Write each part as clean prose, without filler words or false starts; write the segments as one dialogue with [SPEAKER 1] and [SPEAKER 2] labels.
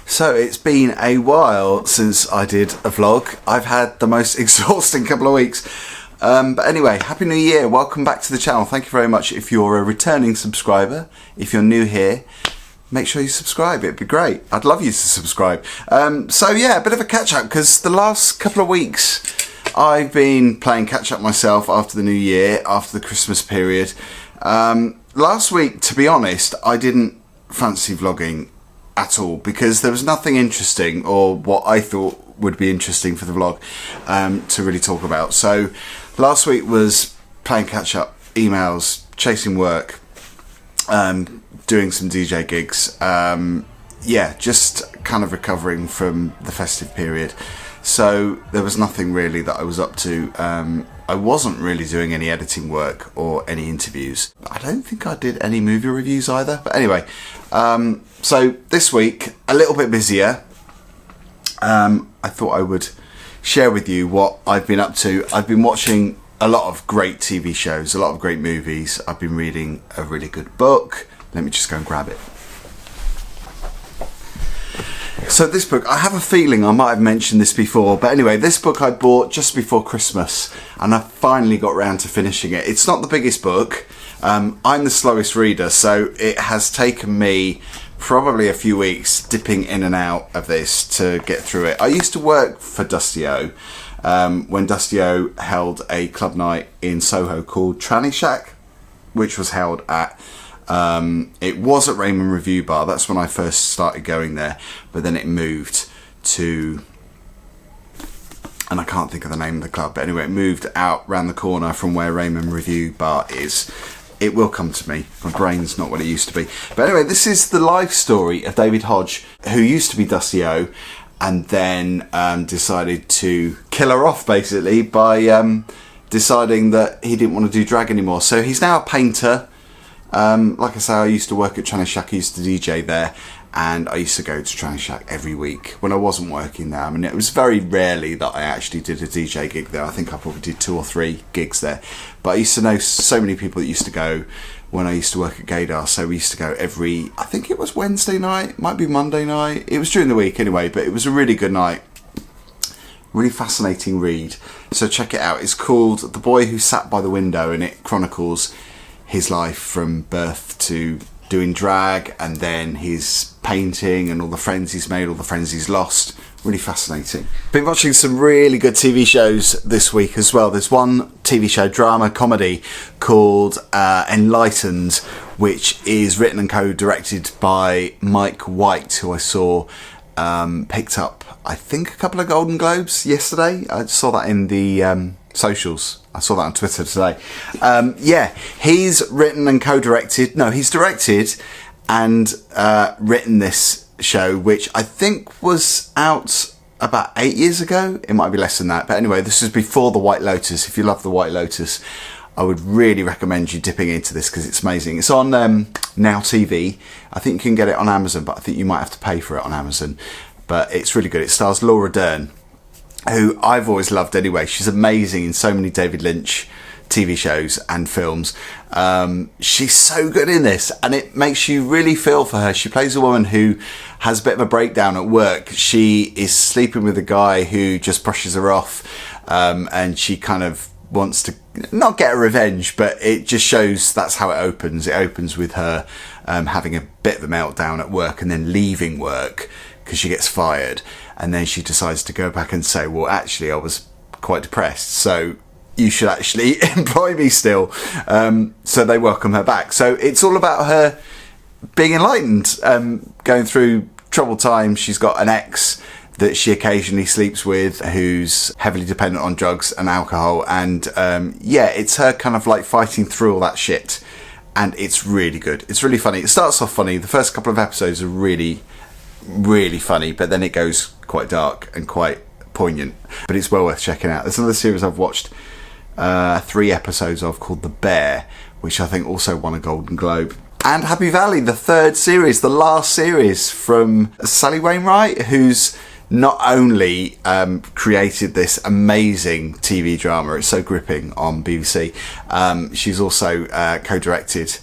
[SPEAKER 1] So it's been a while since I did a vlog. I've had the most exhausting couple of weeks. But anyway, Happy New Year. Welcome back to the channel. Thank you very much if you're a returning subscriber. If you're new here, make sure you subscribe. It'd be great. I'd love you to subscribe. So yeah, a bit of a catch up because the last couple of weeks I've been playing catch up myself after the New Year, after the Christmas period. Last week, to be honest, I didn't fancy vlogging at all because there was nothing interesting or what I thought would be interesting for the vlog to really talk about. So last week was playing catch up, emails, chasing work, doing some DJ gigs. Yeah, just kind of recovering from the festive period. So there was nothing really that I was up to. I wasn't really doing any editing work or any interviews. I don't think I did any movie reviews either. But anyway, so this week, a little bit busier. I thought I would share with you what I've been up to. I've been watching a lot of great TV shows, a lot of great movies. I've been reading a really good book. Let me just go and grab it. So this book, I have a feeling I might have mentioned this before, but anyway, this book I bought just before Christmas and I finally got round to finishing it. It's not the biggest book. I'm the slowest reader, so it has taken me probably a few weeks dipping in and out of this to get through it. I used to work for Dusty O when Dusty O held a club night in Soho called Tranny Shack, which was held at it was at Raymond Review Bar. That's when I first started going there, but then it moved to, and I can't think of the name of the club, but anyway, it moved out round the corner from where Raymond Review Bar is. It will come to me. My brain's not what it used to be. But anyway, this is the life story of David Hodge, who used to be Dusty O, and then decided to kill her off, basically, by deciding that he didn't want to do drag anymore. So he's now a painter. Like I say, I used to work at Tranny Shack. I used to DJ there, and I used to go to Tranny Shack every week when I wasn't working there. I mean, it was very rarely that I actually did a DJ gig there. I think I probably did 2 or 3 gigs there. But I used to know so many people that used to go when I used to work at Gaydar. So we used to go every, I think it was Wednesday night, might be Monday night. It was during the week anyway, but it was a really good night. Really fascinating read. So check it out. It's called The Boy Who Sat by the Window, and it chronicles his life from birth to doing drag, and then his painting and all the friends he's made, all the friends he's lost. Really fascinating. Been watching some really good TV shows this week as well. There's one TV show, drama comedy, called Enlightened, which is written and co-directed by Mike White, who I saw picked up, I think, a couple of Golden Globes yesterday. I saw that in the socials. I saw that on Twitter today. Yeah, he's written and co-directed. No, he's directed and written this show, which I think was out about 8 years ago. It might be less than that. But anyway, this is before The White Lotus. If you love The White Lotus, I would really recommend you dipping into this because it's amazing. It's on Now TV. I think you can get it on Amazon, but I think you might have to pay for it on Amazon. But it's really good. It stars Laura Dern, who I've always loved anyway. She's amazing in so many David Lynch TV shows and films. She's so good in this, and it makes you really feel for her. She plays a woman who has a bit of a breakdown at work. She is sleeping with a guy who just brushes her off, and she kind of wants to not get a revenge, but it just shows that's how it opens. It opens with her having a bit of a meltdown at work and then leaving work because she gets fired. And then she decides to go back and say, well, actually, I was quite depressed, so you should actually employ me still. So they welcome her back. So it's all about her being enlightened, going through troubled times. She's got an ex that she occasionally sleeps with who's heavily dependent on drugs and alcohol. And yeah, it's her kind of like fighting through all that shit. And it's really good. It's really funny. It starts off funny. The first couple of episodes are really, really funny, but then it goes quite dark and quite poignant, but it's well worth checking out. There's another series I've watched 3 episodes of called The Bear, which I think also won a Golden Globe. And Happy Valley, the 3rd series, the last series from Sally Wainwright, who's not only created this amazing TV drama, it's so gripping on BBC, she's also co-directed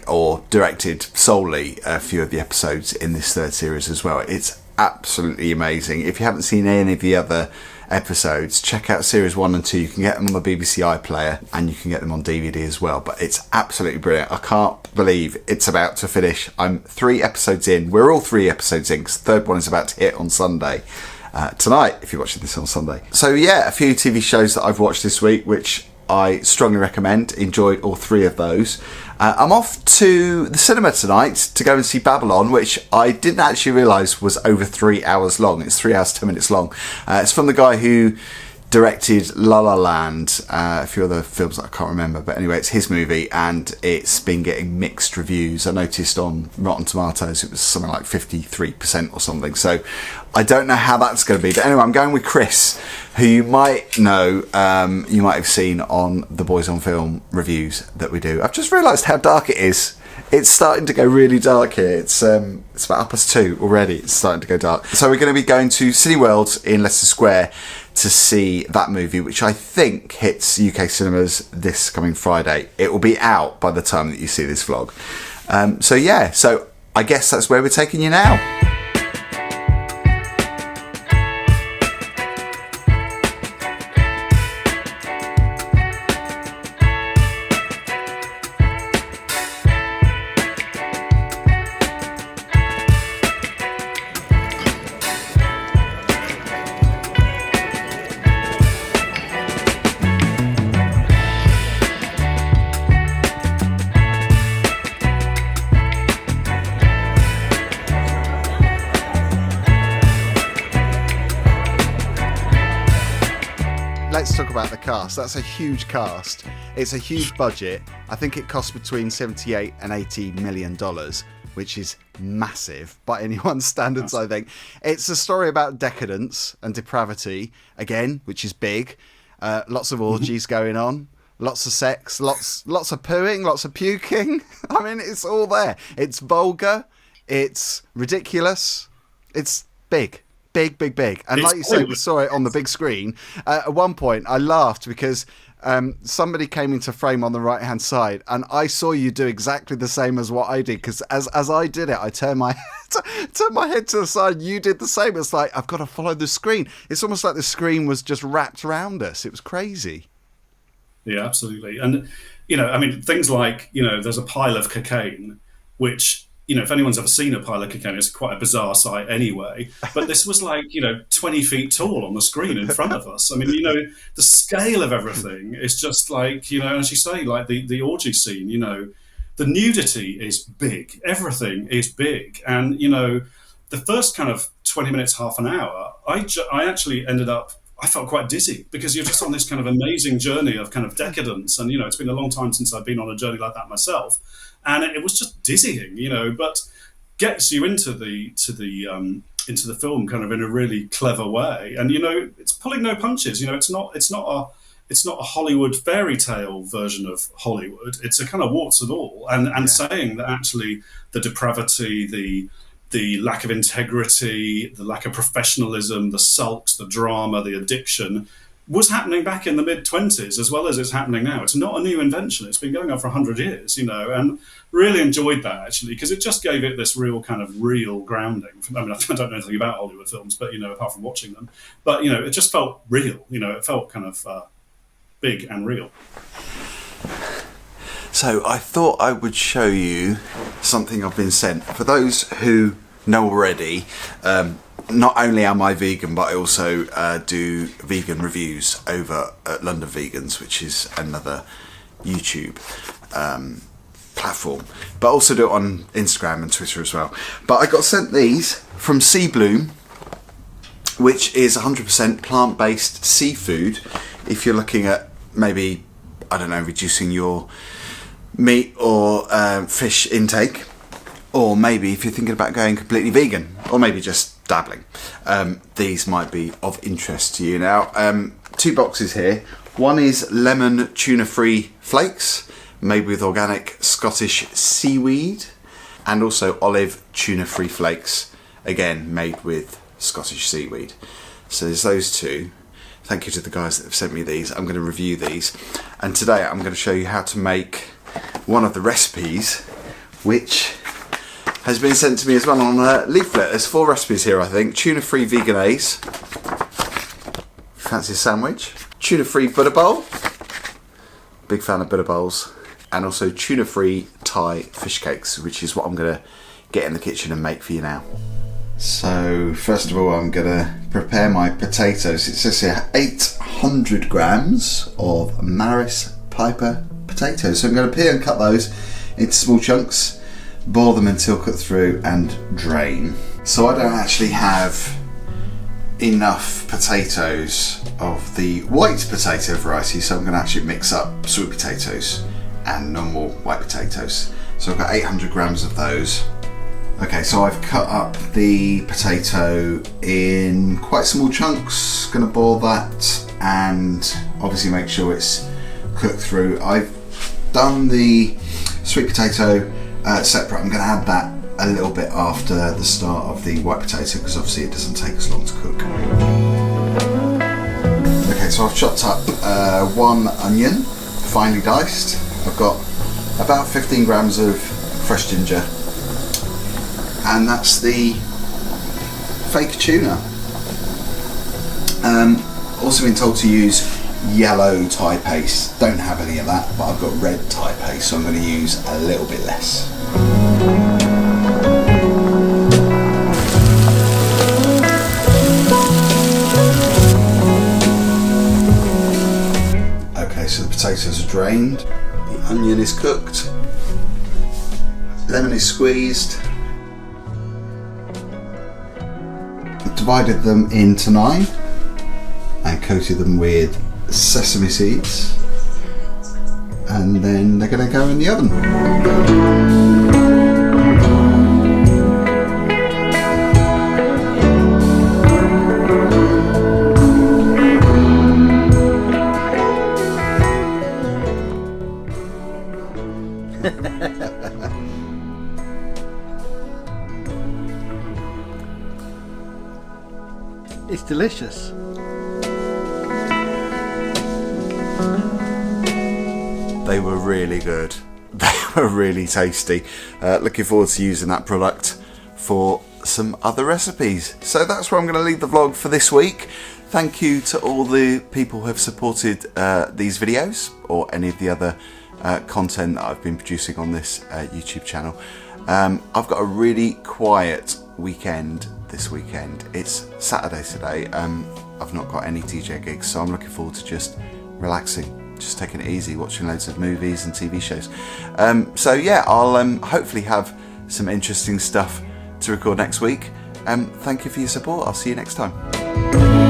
[SPEAKER 1] or directed solely a few of the episodes in this third series as well. It's absolutely amazing. If you haven't seen any of the other episodes, check out series 1 and 2. You can get them on the BBC iPlayer and you can get them on DVD as well, but it's absolutely brilliant. I can't believe it's about to finish. I'm 3 episodes in. We're all 3 episodes in because the third one is about to hit on Sunday. Tonight, if you're watching this on Sunday. So yeah, a few TV shows that I've watched this week, which I strongly recommend. Enjoyed all 3 of those. I'm off to the cinema tonight to go and see Babylon, which I didn't actually realise was over 3 hours long. It's 3 hours 10 minutes long. It's from the guy who directed La La Land, a few other films that I can't remember, but anyway, it's his movie and it's been getting mixed reviews. I noticed on Rotten Tomatoes it was something like 53% or something, so I don't know how that's going to be, but anyway, I'm going with Chris, who you might know, you might have seen on the Boys on Film reviews that we do. I've just realised how dark it is. It's starting to go really dark here. It's about 2:30 already. It's starting to go dark. So we're going to be going to Cineworld in Leicester Square to see that movie, which I think hits UK cinemas this coming Friday. It will be out by the time that you see this vlog. So I guess that's where we're taking you now. Let's talk about the cast. That's a huge cast. It's a huge budget. I think it costs between $78 and $80 million, which is massive by anyone's standards, I think. It's a story about decadence and depravity, again, which is big. Lots of orgies going on. Lots of sex. Lots of pooing. Lots of puking. I mean, it's all there. It's vulgar. It's ridiculous. It's big. Big. And like you say, we saw it on the big screen. At one point, I laughed because somebody came into frame on the right-hand side, and I saw you do exactly the same as what I did, because as I did it, I turned my head to the side. You did the same. It's like, I've got to follow the screen. It's almost like the screen was just wrapped around us. It was crazy.
[SPEAKER 2] Yeah, absolutely. And, I mean, things like, there's a pile of cocaine, which... if anyone's ever seen a pile of cocaine, it's quite a bizarre sight anyway. But this was like, 20 feet tall on the screen in front of us. I mean, the scale of everything is just like, as you say, like the orgy scene, the nudity is big. Everything is big. And, the first kind of 20 minutes, half an hour, I actually ended up, I felt quite dizzy because you're just on this kind of amazing journey of kind of decadence. And, it's been a long time since I've been on a journey like that myself. And it was just dizzying, but gets you into the film kind of in a really clever way. And it's pulling no punches. It's not a Hollywood fairy tale version of Hollywood. It's a kind of warts and all, and saying that actually the depravity, the lack of integrity, the lack of professionalism, the sulks, the drama, the addiction was happening back in the mid-20s as well as it's happening now. It's not a new invention. It's been going on for 100 years, and really enjoyed that, actually, because it just gave it this real kind of real grounding. I mean, I don't know anything about Hollywood films, but, apart from watching them. But, it just felt real. It felt kind of big and real.
[SPEAKER 1] So I thought I would show you something I've been sent. For those who know already, not only am I vegan, but I also do vegan reviews over at London Vegans, which is another YouTube platform, but also do it on Instagram and Twitter as well. But I got sent these from Sea Bloom, which is 100% plant-based seafood. If you're looking at maybe, I don't know, reducing your meat or fish intake, or maybe if you're thinking about going completely vegan, or maybe just dabbling, these might be of interest to you. Now, 2 boxes here. One is lemon tuna-free flakes made with organic Scottish seaweed, and also olive tuna-free flakes, again made with Scottish seaweed. So there's those 2. Thank you to the guys that have sent me these. I'm going to review these, and today I'm going to show you how to make one of the recipes, which has been sent to me as well on a leaflet. There's 4 recipes here, I think. Tuna-free veganese. Fancy a sandwich. Tuna-free Butter bowl. Big fan of Butter bowls. And also tuna-free Thai fish cakes, which is what I'm going to get in the kitchen and make for you now. So first of all, I'm going to prepare my potatoes. It says here 800 grams of Maris Piper potatoes. So I'm going to peel and cut those into small chunks, boil them until cut through and drain. So I don't actually have enough potatoes of the white potato variety, so I'm going to actually mix up sweet potatoes and normal white potatoes. So I've got 800 grams of those. Okay, so I've cut up the potato in quite small chunks. Going to boil that and obviously make sure it's cooked through. I've done the sweet potato separate. I'm going to add that a little bit after the start of the white potato because obviously it doesn't take as long to cook. Okay, so I've chopped up 1 onion, finely diced. I've got about 15 grams of fresh ginger, and that's the fake tuna. Also been told to use yellow Thai paste. Don't have any of that, but I've got red Thai paste, so I'm going to use a little bit less. Okay, so the potatoes are drained, the onion is cooked, lemon is squeezed. I've divided them into 9 and coated them with sesame seeds, and then they're going to go in the oven.
[SPEAKER 3] It's delicious.
[SPEAKER 1] They were really good. They were really tasty. Looking forward to using that product for some other recipes. So that's where I'm going to leave the vlog for this week. Thank you to all the people who have supported these videos or any of the other content that I've been producing on this YouTube channel. I've got a really quiet weekend this weekend. It's Saturday today. I've not got any DJ gigs, so I'm looking forward to just relaxing, just taking it easy, watching loads of movies and TV shows. So yeah, I'll hopefully have some interesting stuff to record next week. Thank you for your support. I'll see you next time.